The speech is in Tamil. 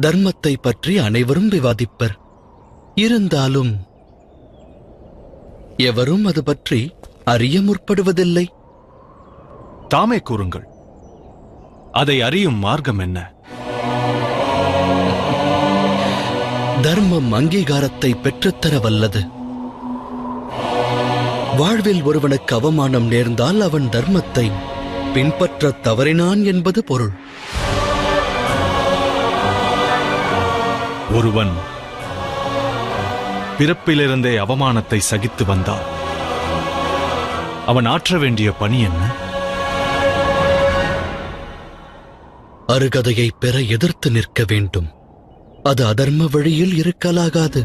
தர்மத்தை பற்றி அனைவரும் விவாதிப்பர். இருந்தாலும் எவரும் அது பற்றி அறிய முற்படுவதில்லை. தாமே கூறுங்கள், அதை அறியும் மார்க்கம் என்ன? தர்மம் அங்கீகாரத்தை பெற்றுத்தர வல்லது. வாழ்வில் ஒருவனுக்கு அவமானம் நேர்ந்தால் அவன் தர்மத்தை பின்பற்ற தவறினான் என்பது பொருள். ஒருவன் பிறப்பிலிருந்தே அவமானத்தை சகித்து வந்தால் அவன் ஆற்ற வேண்டிய பணி என்ன? அருகதையை பெற எதிர்த்து நிற்க வேண்டும். அது அதர்ம வழியில் இருக்கலாகாது.